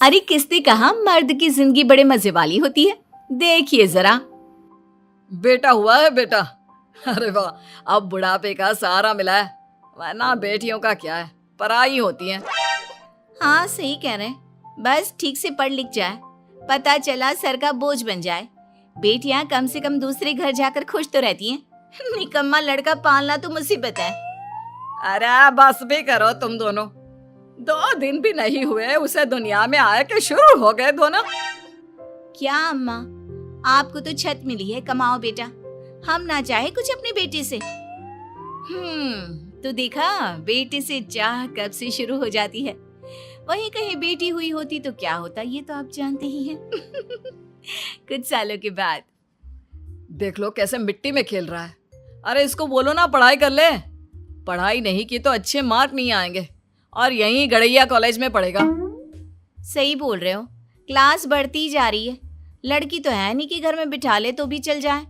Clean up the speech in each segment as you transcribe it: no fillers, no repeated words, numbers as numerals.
अरे किसने कहा मर्द की जिंदगी बड़े मजे वाली होती है? देखिए जरा। बेटा हुआ है बेटा। अरे वाह, अब बुढ़ापे का सहारा मिला है, वरना बेटियों का क्या है, पराई होती हैं। हाँ सही कह रहे हैं, बस ठीक से पढ़ लिख जाए, पता चला सर का बोझ बन जाए। बेटियां कम से कम दूसरे घर जाकर खुश तो रहती हैं। निकम्मा लड़का पालना तो मुसीबत है। अरे बस भी करो तुम दोनों, 2 दिन भी नहीं हुए उसे दुनिया में आए कि शुरू हो गए दोनों। क्या अम्मा, आपको तो छत मिली है, कमाओ बेटा, हम ना चाहे कुछ अपनी बेटी से। तो देखा, बेटे से चाह कब से शुरू हो जाती है। वहीं कहीं बेटी हुई होती तो क्या होता, ये तो आप जानते ही हैं। कुछ सालों के बाद। देख लो कैसे मिट्टी में खेल रहा है। अरे इसको बोलो ना पढ़ाई कर ले, पढ़ाई नहीं की तो अच्छे मार्क नहीं आएंगे और यहीं गड़ैया कॉलेज में पढ़ेगा। सही बोल रहे हो, क्लास बढ़ती जा रही है। लड़की तो है नहीं कि घर में बिठा ले तो भी चल जाए।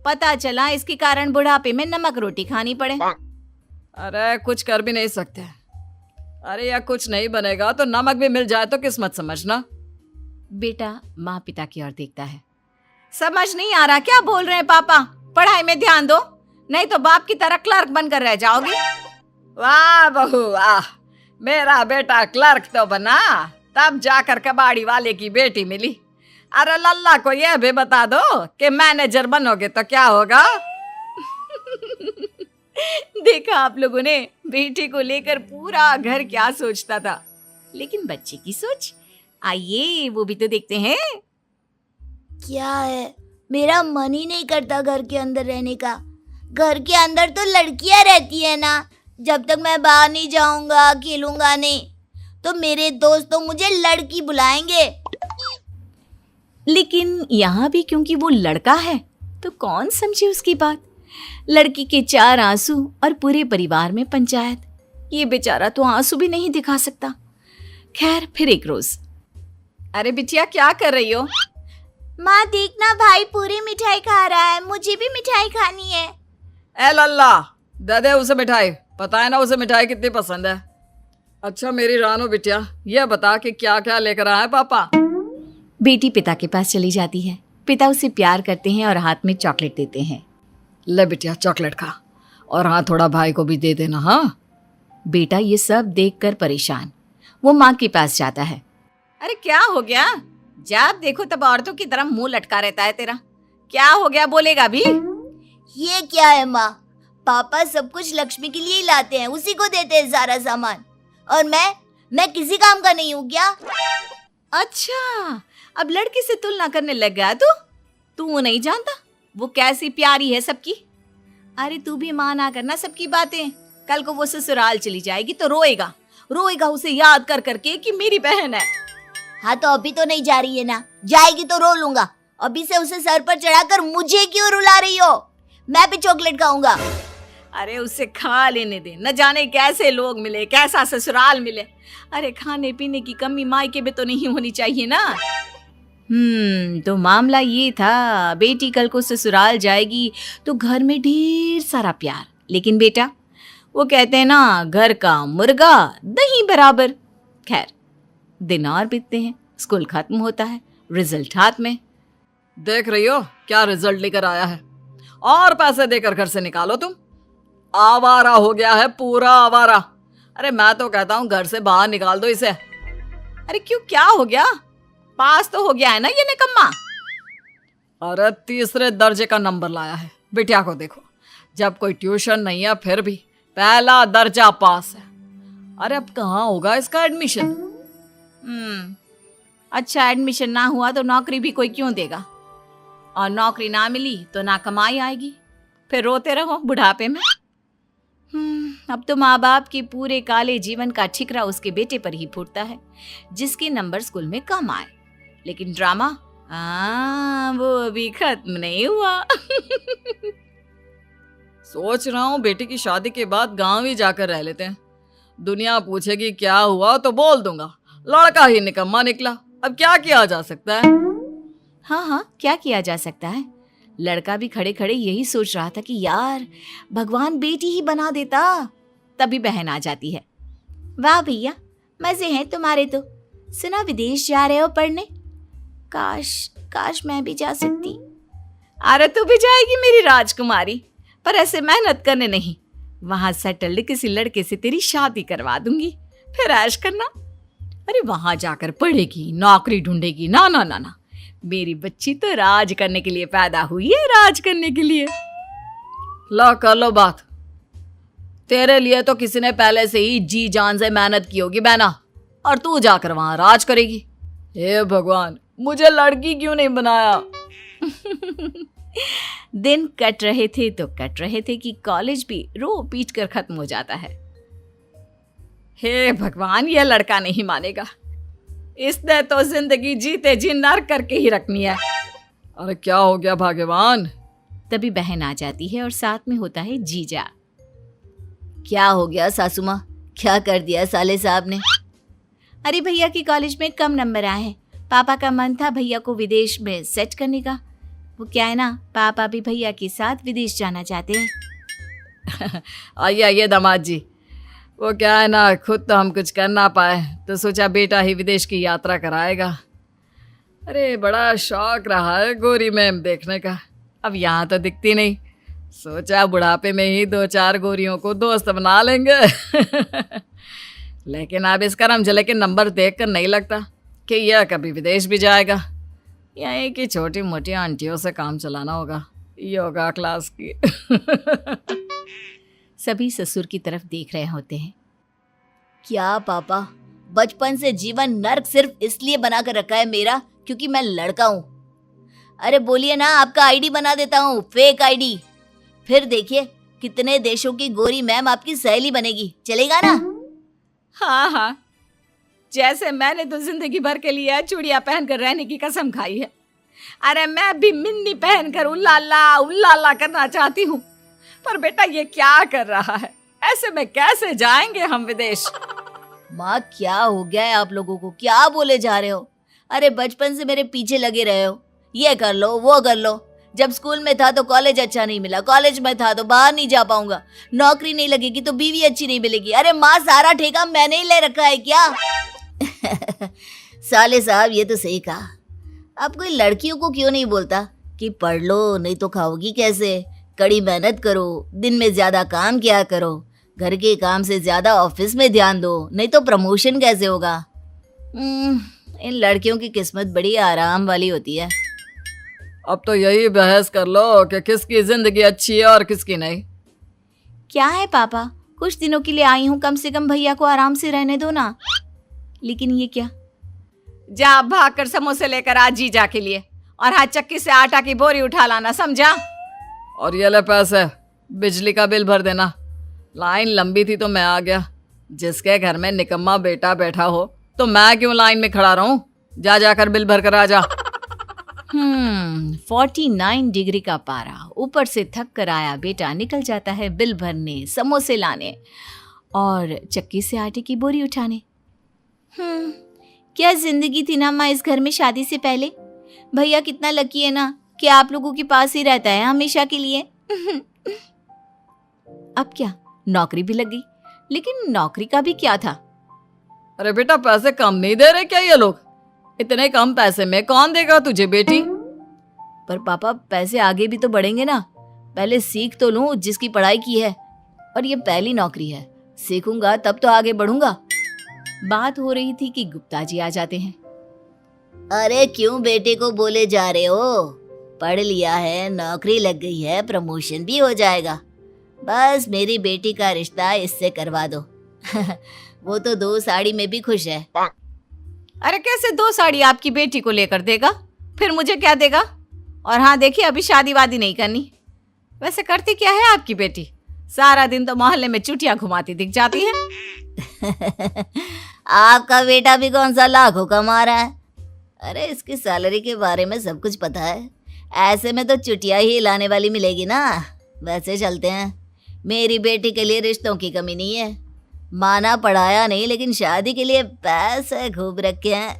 पता चला इसके कारण बुढ़ापे में नमक रोटी खानी पड़े। अरे कुछ कर भी नहीं सकते। अरे या कुछ नहीं बनेगा तो नमक भी मिल जाए तो किस्मत समझना। बेटा माँ पिता की ओर देखता है। समझ नहीं आ रहा क्या बोल रहे हैं पापा? पढ़ाई में ध्यान दो, नहीं तो बाप की तरह क्लर्क बनकर रह जाओगे। वाह बहू वाह, मेरा बेटा क्लर्क तो बना, तब जाकर कबाड़ी वाले की बेटी मिली। अरे लल्ला को यह भी बता दो कि मैनेजर बनोगे तो क्या होगा। देखा आप लोगों ने, बेटे को लेकर पूरा घर क्या सोचता था, लेकिन बच्चे की सोच, आइए वो भी तो देखते हैं। क्या है, मेरा मन ही नहीं करता घर के अंदर रहने का। घर के अंदर तो लड़कियां रहती है ना, जब तक मैं बाहर नहीं जाऊंगा, खेलूंगा नहीं, तो मेरे दोस्त तो मुझे लड़की बुलाएंगे। लेकिन यहाँ भी क्योंकि वो लड़का है तो कौन समझे उसकी बात। लड़की के 4 आंसू और पूरे परिवार में पंचायत। ये बेचारा तो आंसू भी नहीं दिखा सकता। खैर फिर एक रोज। अरे बिटिया क्या कर रही हो? माँ देखना, भाई पूरी मिठाई खा रहा है, मुझे भी मिठाई खानी है। ए लल्ला, दे दे उसे मिठाई, पता है ना उसे मिठाई कितनी पसंद है। अच्छा मेरी रानो बिटिया, यह बता कि क्या क्या लेकर आया पापा। बेटी पिता के पास चली जाती है। पिता उसे प्यार करते हैं और हाथ में चॉकलेट देते हैं। ले बिटिया चॉकलेट खा, और हाँ थोड़ा भाई को भी दे देना। हाँ बेटा ये सब देखकर परेशान वो माँ के पास जाता है। अरे क्या हो गया? जब देखो तब औरतों की तरह मुंह लटका रहता है तेरा, क्या हो गया, बोलेगा भी? ये क्या है माँ, पापा सब कुछ लक्ष्मी के लिए ही लाते हैं, उसी को देते हैं सारा सामान, और मैं किसी काम का नहीं हूँ क्या? अच्छा, अब लड़की से तुलना करने लग गया तू नहीं जानता वो कैसी प्यारी है सबकी। अरे तू भी माना करना सबकी बातें। कल को वो ससुराल चली जाएगी तो रोएगा उसे याद कर करके कि मेरी बहन है। हाँ तो अभी तो नहीं जा रही है ना, जाएगी तो रो लूंगा। अभी से उसे सर पर चढ़ाकर मुझे क्यों रुला रही हो? मैं भी चॉकलेट खाऊंगा। अरे उसे खा लेने दे, न जाने कैसे लोग मिले, कैसा ससुराल मिले। अरे खाने पीने की कमी मायके में तो नहीं होनी चाहिए ना। तो मामला ये था, बेटी कल को ससुराल जाएगी तो घर में ढेर सारा प्यार। लेकिन बेटा, वो कहते हैं ना, घर का मुर्गा दही बराबर। खैर दिन और बीतते हैं, स्कूल खत्म होता है, रिजल्ट हाथ में। देख रही हो क्या रिजल्ट लेकर आया है, और पैसे देकर घर से निकालो तुम। आवारा हो गया है, पूरा आवारा। अरे मैं तो कहता हूँ घर से बाहर निकाल दो इसे। अरे क्यों, क्या हो गया? पास तो हो गया है ना ये निकम्मा। अरे 3रे दर्जे का नंबर लाया है। बिटिया को देखो, जब कोई ट्यूशन नहीं है फिर भी पहला दर्जा पास है। अरे अब कहाँ होगा इसका एडमिशन? अच्छा एडमिशन ना हुआ तो नौकरी भी कोई क्यों देगा, और नौकरी ना मिली तो ना कमाई आएगी, फिर रोते रहो बुढ़ापे में। अब तो माँ बाप के पूरे काले जीवन का ठिकरा उसके बेटे पर ही फूटता है, जिसके नंबर स्कूल में कम आए। लेकिन ड्रामा वो अभी खत्म नहीं हुआ। सोच रहा हूँ बेटी की शादी के बाद गांव ही जाकर रह लेते हैं। दुनिया पूछेगी क्या हुआ तो बोल दूंगा लड़का ही निकम्मा निकला। अब क्या किया जा सकता है? हाँ क्या किया जा सकता है। लड़का भी खड़े खड़े यही सोच रहा था कि यार भगवान बेटी ही बना देता। तभी बहन आ जाती है। वाह भैया, मजे हैं तुम्हारे तो, सुना विदेश जा रहे हो पढ़ने? काश काश मैं भी जा सकती। अरे तू भी जाएगी मेरी राजकुमारी, पर ऐसे मेहनत करने नहीं। वहां सेटल्ड किसी लड़के से तेरी शादी करवा दूंगी, फिर ऐश करना। अरे वहां जाकर पढ़ेगी, नौकरी ढूंढेगी। ना ना ना ना, मेरी बच्ची तो राज करने के लिए पैदा हुई है, राज करने के लिए। लो कर लो बात। तेरे लिए तो किसी ने पहले से ही जी जान से मेहनत की होगी बहना, और तू जाकर वहां राज करेगी। हे भगवान, मुझे लड़की क्यों नहीं बनाया? दिन कट रहे थे तो कट रहे थे कि कॉलेज भी रो पीट कर खत्म हो जाता है। हे भगवान, यह लड़का नहीं मानेगा। इसने तो जिंदगी जीते जी नर्क करके ही रखनी है। अरे क्या हो गया भगवान? तभी बहन आ जाती है और साथ में होता है जीजा। क्या हो गया सासू माँ, क्या कर दिया साले साहब ने? अरे भैया की कॉलेज में कम नंबर आए हैं। पापा का मन था भैया को विदेश में सेट करने का। वो क्या है ना, पापा भी भैया के साथ विदेश जाना चाहते हैं। आइए आइए दामाद जी। वो क्या है ना, खुद तो हम कुछ कर ना पाए तो सोचा बेटा ही विदेश की यात्रा कराएगा। अरे बड़ा शौक रहा है गोरी मैम देखने का। अब यहाँ तो दिखती नहीं, सोचा बुढ़ापे में ही 2-4 गोरियों को दोस्त बना लेंगे। लेकिन अब इस करम जले के नंबर देख कर नहीं लगता कि यह कभी विदेश भी जाएगा। यहीं की छोटी मोटी आंटियों से काम चलाना होगा, योगा क्लास की। सभी ससुर की तरफ देख रहे होते हैं। क्या पापा, बचपन से जीवन नर्क सिर्फ इसलिए बना कर रखा है मेरा क्योंकि मैं लड़का हूँ। अरे बोलिए ना, आपका आईडी बना देता हूँ, फेक आईडी। फिर देखिए कितने देशों की गोरी मैम आपकी सहेली बनेगी, चलेगा ना? हाँ हाँ, जैसे मैंने तो जिंदगी भर के लिए चूड़ियां पहनकर रहने की कसम खाई है। अरे मैं भी मिन्नी पहनकर उल्लाला करना चाहती हूँ, पर बेटा ये क्या कर रहा है? ऐसे में कैसे जाएंगे हम विदेश? माँ क्या हो गया है आप लोगों को, क्या बोले जा रहे हो? अरे बचपन से मेरे पीछे लगे रहे हो, ये कर लो वो कर लो। जब स्कूल में था तो कॉलेज अच्छा नहीं मिला, कॉलेज में था तो बाहर नहीं जा पाऊंगा, नौकरी नहीं लगेगी तो बीवी अच्छी नहीं मिलेगी। अरे माँ, सारा ठेका मैंने ही ले रखा है क्या? साले साहब ये तो सही कहा। अब कोई लड़कियों को क्यों नहीं बोलता कि पढ़ लो, नहीं तो खाओगी कैसे? कड़ी मेहनत करो, दिन में ज्यादा काम किया करो, घर के काम से ज्यादा ऑफिस में ध्यान दो, नहीं तो प्रमोशन कैसे होगा? इन लड़कियों की किस्मत बड़ी आराम वाली होती है। अब तो यही बहस कर लो कि किसकी जिंदगी अच्छी है और किसकी नहीं। क्या है पापा, कुछ दिनों के लिए आई हूँ, कम से कम भैया को आराम से रहने दो ना। लेकिन ये क्या? जा भाग कर समोसे लेकर आ जीजा के लिए, और हाँ चक्की से आटा की बोरी उठा लाना, समझा? और ये ले पैसे, बिजली का बिल भर देना। लाइन लंबी थी तो मैं आ गया। जिसके घर में निकम्मा बेटा बैठा हो तो मैं क्यों लाइन में खड़ा रहूं? जा जाकर बिल भर कर आ जा। 49 डिग्री का पारा, ऊपर से थक कर आया बेटा निकल जाता है बिल भरने, समोसे लाने और चक्की से आटे की बोरी उठाने। क्या जिंदगी थी ना माँ इस घर में शादी से पहले। भैया कितना लकी है ना कि आप लोगों के पास ही रहता है हमेशा के लिए। अब क्या, नौकरी भी लग गई, लेकिन नौकरी का भी क्या था? अरे बेटा, पैसे कम नहीं दे रहे क्या ये लोग? इतने कम पैसे में कौन देगा तुझे बेटी? पर पापा पैसे आगे भी तो बढ़ेंगे ना, पहले सीख तो लूं जिसकी पढ़ाई की है, और ये पहली नौकरी है, सीखूंगा तब तो आगे बढ़ूंगा। बात हो रही थी कि गुप्ता जी आ जाते हैं। अरे क्यों बेटे को बोले जा रहे हो? पढ़ लिया है, नौकरी लग गई है, प्रमोशन भी हो जाएगा, बस मेरी बेटी का रिश्ता इससे करवा दो। वो तो 2 साड़ी में भी खुश है। अरे कैसे 2 साड़ी आपकी बेटी को लेकर देगा, फिर मुझे क्या देगा? और हाँ देखिए, अभी शादी वादी नहीं करनी। वैसे करती क्या है आपकी बेटी? सारा दिन तो मोहल्ले में चुटियां घुमाती दिख जाती है। आपका बेटा भी कौन सा लाखों कमा रहा है? अरे इसकी सैलरी के बारे में सब कुछ पता है, ऐसे में तो चुटिया ही लाने वाली मिलेगी ना। वैसे चलते हैं, मेरी बेटी के लिए रिश्तों की कमी नहीं है, माना पढ़ाया नहीं लेकिन शादी के लिए पैसे खूब रखे हैं।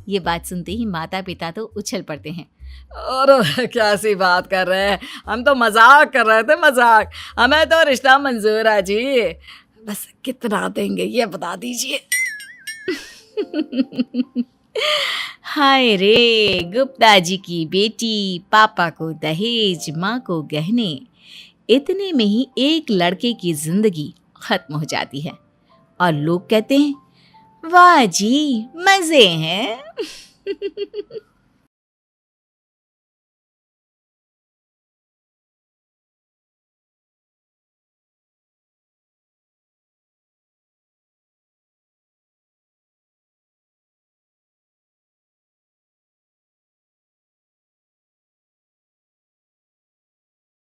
ये बात सुनते ही माता पिता तो उछल पड़ते हैं। और क्या सी बात कर रहे हैं, हम तो मजाक कर रहे थे, मजाक। हमें तो रिश्ता मंजूर है जी, बस कितना देंगे ये बता दीजिए। हाय रे, गुप्ता जी की बेटी, पापा को दहेज, माँ को गहने, इतने में ही एक लड़के की जिंदगी खत्म हो जाती है और लोग कहते हैं वाह जी मजे हैं।